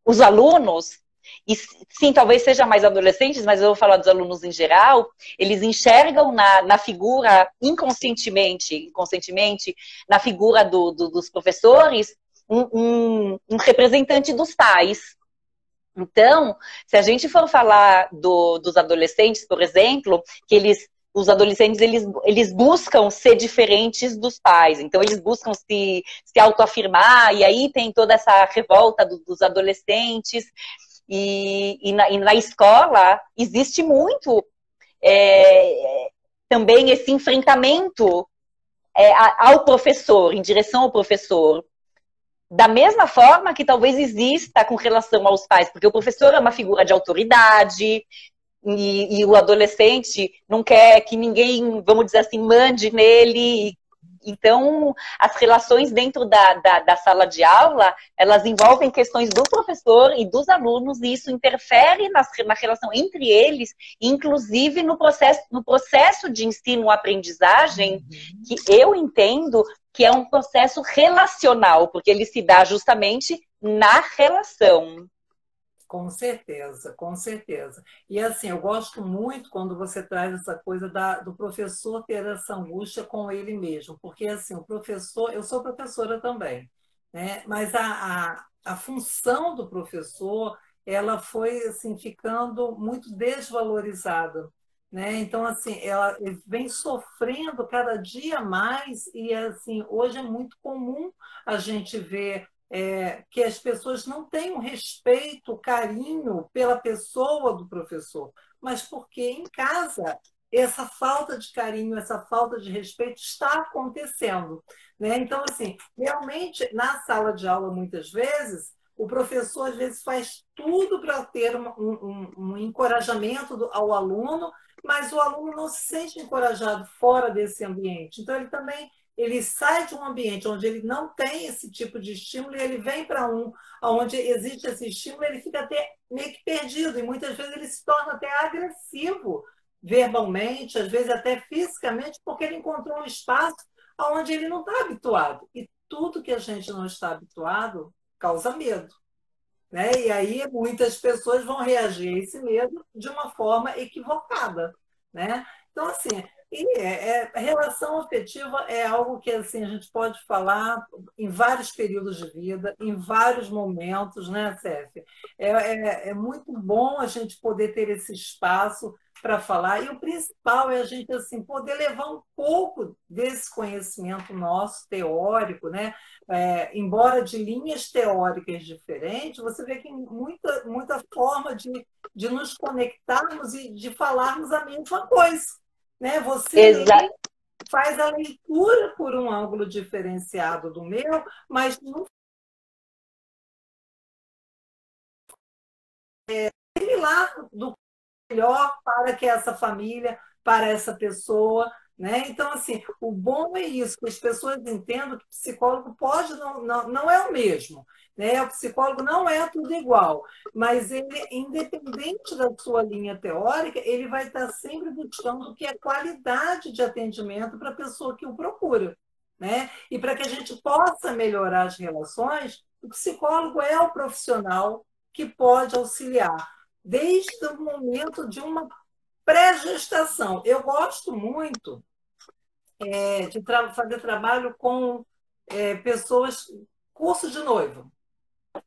os alunos, e sim, talvez seja mais adolescentes, mas eu vou falar dos alunos em geral, eles enxergam na figura, inconscientemente, na figura dos professores, um representante dos pais. Então, se a gente for falar dos adolescentes, por exemplo, os adolescentes eles buscam ser diferentes dos pais, então eles buscam se autoafirmar, e aí tem toda essa revolta dos adolescentes, e na escola existe muito também esse enfrentamento ao professor, em direção ao professor. Da mesma forma que talvez exista com relação aos pais, porque o professor é uma figura de autoridade e o adolescente não quer que ninguém, vamos dizer assim, mande nele. Então, as relações dentro da sala de aula, elas envolvem questões do professor e dos alunos, e isso interfere na relação entre eles, inclusive no processo de ensino-aprendizagem, que eu entendo que é um processo relacional, porque ele se dá justamente na relação. Com certeza, com certeza. E assim, eu gosto muito quando você traz essa coisa do professor ter essa angústia com ele mesmo, porque assim, o professor, eu sou professora também, né? Mas a função do professor, ela foi assim, ficando muito desvalorizada, né? Então, assim, ela vem sofrendo cada dia mais, e assim, hoje é muito comum a gente ver que as pessoas não têm um respeito, carinho pela pessoa do professor, mas porque em casa essa falta de carinho, essa falta de respeito está acontecendo, né? Então, assim, realmente, na sala de aula, muitas vezes, o professor, às vezes, faz tudo para ter um encorajamento ao aluno, mas o aluno não se sente encorajado fora desse ambiente. Então, ele sai de um ambiente onde ele não tem esse tipo de estímulo e ele vem para onde existe esse estímulo, ele fica até meio que perdido, e muitas vezes ele se torna até agressivo verbalmente, às vezes até fisicamente, porque ele encontrou um espaço onde ele não está habituado. E tudo que a gente não está habituado causa medo, né? E aí muitas pessoas vão reagir a esse medo de uma forma equivocada, né? Então, assim, relação afetiva é algo que assim, a gente pode falar em vários períodos de vida, em vários momentos, né, Céfia? É muito bom a gente poder ter esse espaço para falar, e o principal é a gente assim, poder levar um pouco desse conhecimento nosso, teórico, né? Embora de linhas teóricas diferentes, você vê que tem muita forma de nos conectarmos e de falarmos a mesma coisa, né? Você Exa faz a leitura por um ângulo diferenciado do meu, mas não similar do melhor para que essa família, para essa pessoa, né? Então, assim, o bom é isso, que as pessoas entendam que o psicólogo pode não é o mesmo, né? O psicólogo não é tudo igual, mas ele, independente da sua linha teórica, ele vai estar sempre buscando o que é qualidade de atendimento para a pessoa que o procura, né? E para que a gente possa melhorar as relações, o psicólogo é o profissional que pode auxiliar desde o momento de uma pré-gestação. Eu gosto muito de fazer trabalho com pessoas, curso de noivo,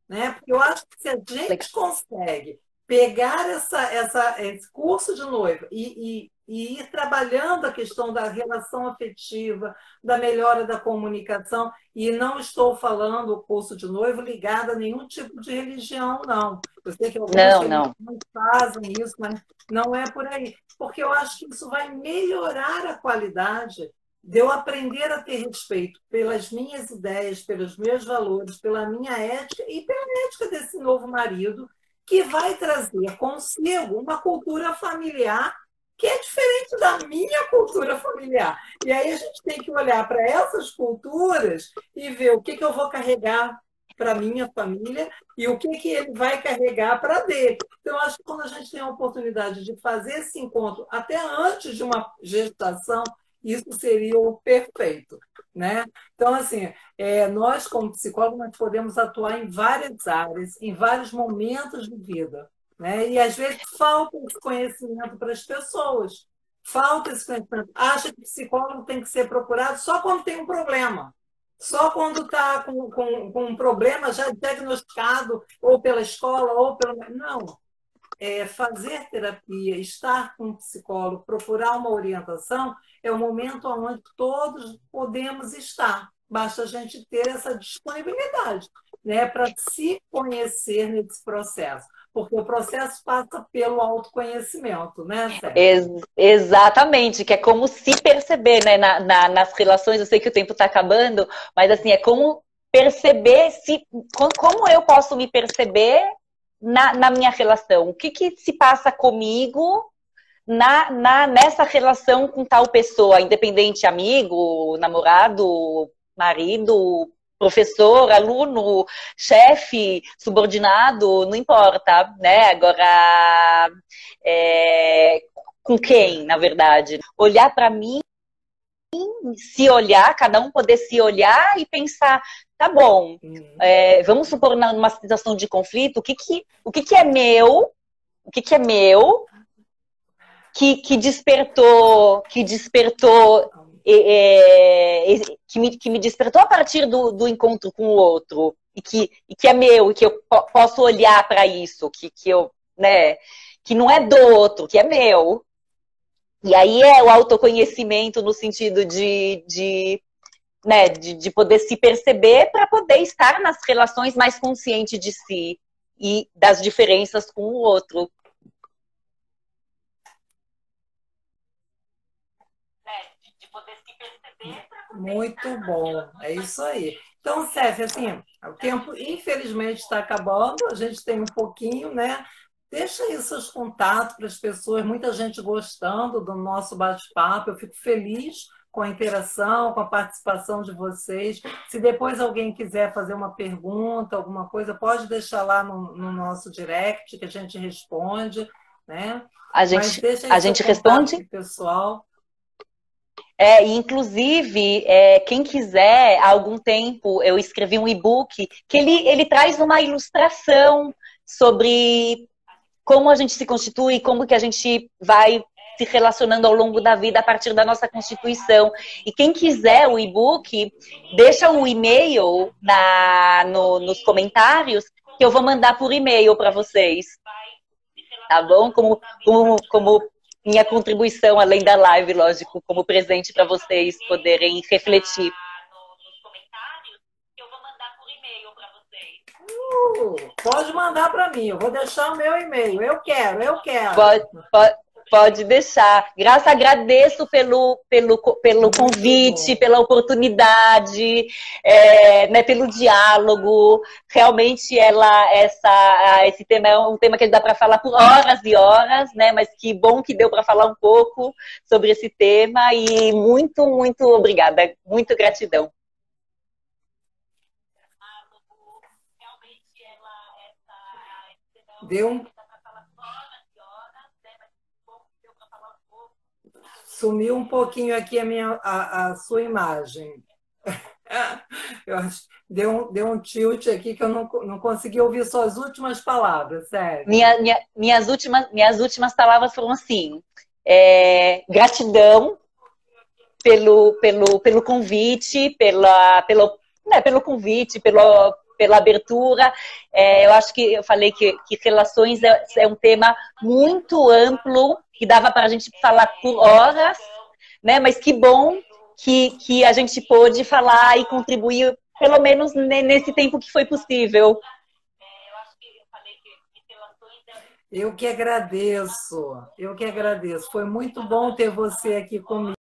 né? Porque eu acho que se a gente consegue pegar esse curso de noiva e ir trabalhando a questão da relação afetiva, da melhora da comunicação, e não estou falando o curso de noivo ligado a nenhum tipo de religião, não. Eu sei que algumas religiões fazem isso, mas não é por aí. Porque eu acho que isso vai melhorar a qualidade de eu aprender a ter respeito pelas minhas ideias, pelos meus valores, pela minha ética e pela ética desse novo marido, que vai trazer consigo uma cultura familiar que é diferente da minha cultura familiar. E aí a gente tem que olhar para essas culturas e ver o que eu vou carregar para a minha família e o que ele vai carregar para dele. Então, acho que quando a gente tem a oportunidade de fazer esse encontro, até antes de uma gestação, isso seria o perfeito, né? Então, assim, nós, como psicólogos, nós podemos atuar em várias áreas, em vários momentos de vida, né? E, às vezes, falta esse conhecimento para as pessoas. Falta esse conhecimento. Acha que o psicólogo tem que ser procurado só quando tem um problema. Só quando está com um problema já diagnosticado, ou pela escola, ou pelo... Não. Fazer terapia, estar com um psicólogo, procurar uma orientação, é o momento onde todos podemos estar. Basta a gente ter essa disponibilidade, né, para se conhecer nesse processo. Porque o processo passa pelo autoconhecimento, né, Sérgio? Exatamente, que é como se perceber, né, nas relações. Eu sei que o tempo está acabando, mas assim, é como perceber como eu posso me perceber na minha relação. O que se passa comigo nessa relação com tal pessoa, independente, amigo, namorado, marido, professor, aluno, chefe, subordinado, não importa, né? Agora, com quem, na verdade? Olhar para mim, se olhar, cada um poder se olhar e pensar, tá bom, vamos supor numa situação de conflito, o que é meu, que despertou, que me despertou a partir do encontro com o outro, e que é meu, e que eu posso olhar para isso, que eu, né, que não é do outro, que é meu. E aí é o autoconhecimento no sentido né, de poder se perceber para poder estar nas relações mais consciente de si e das diferenças com o outro. De poder se perceber para poder Muito bom, é isso aí. Então, Céfia, assim, o tempo infelizmente está acabando, a gente tem um pouquinho, né? Deixa aí seus contatos para as pessoas, muita gente gostando do nosso bate-papo. Eu fico feliz com a interação, com a participação de vocês. Se depois alguém quiser fazer uma pergunta, alguma coisa, pode deixar lá no nosso direct que a gente responde, né? A gente responde? Pessoal. Inclusive, quem quiser, há algum tempo eu escrevi um e-book que ele traz uma ilustração sobre como a gente se constitui, como que a gente vai se relacionando ao longo da vida a partir da nossa constituição. E quem quiser o e-book, deixa o e-mail nos comentários que eu vou mandar por e-mail para vocês. Tá bom? Como minha contribuição, além da live, lógico, como presente para vocês poderem refletir. Pode mandar para mim, eu vou deixar o meu e-mail. Eu quero. Pode deixar. Graça, agradeço pelo convite, pela oportunidade, pelo diálogo. Realmente, esse tema é um tema que dá para falar por horas e horas, né? Mas que bom que deu para falar um pouco sobre esse tema. E muito, muito obrigada. Muito gratidão. Sumiu um pouquinho aqui a sua imagem. Deu um tilt aqui que eu não consegui ouvir suas últimas palavras, sério. Minhas últimas palavras foram assim: gratidão pelo convite, pelo convite, pela abertura. Eu acho que eu falei que relações é um tema muito amplo, que dava para a gente falar por horas, né? Mas que bom que a gente pôde falar e contribuir, pelo menos nesse tempo que foi possível. Eu que agradeço. Foi muito bom ter você aqui comigo.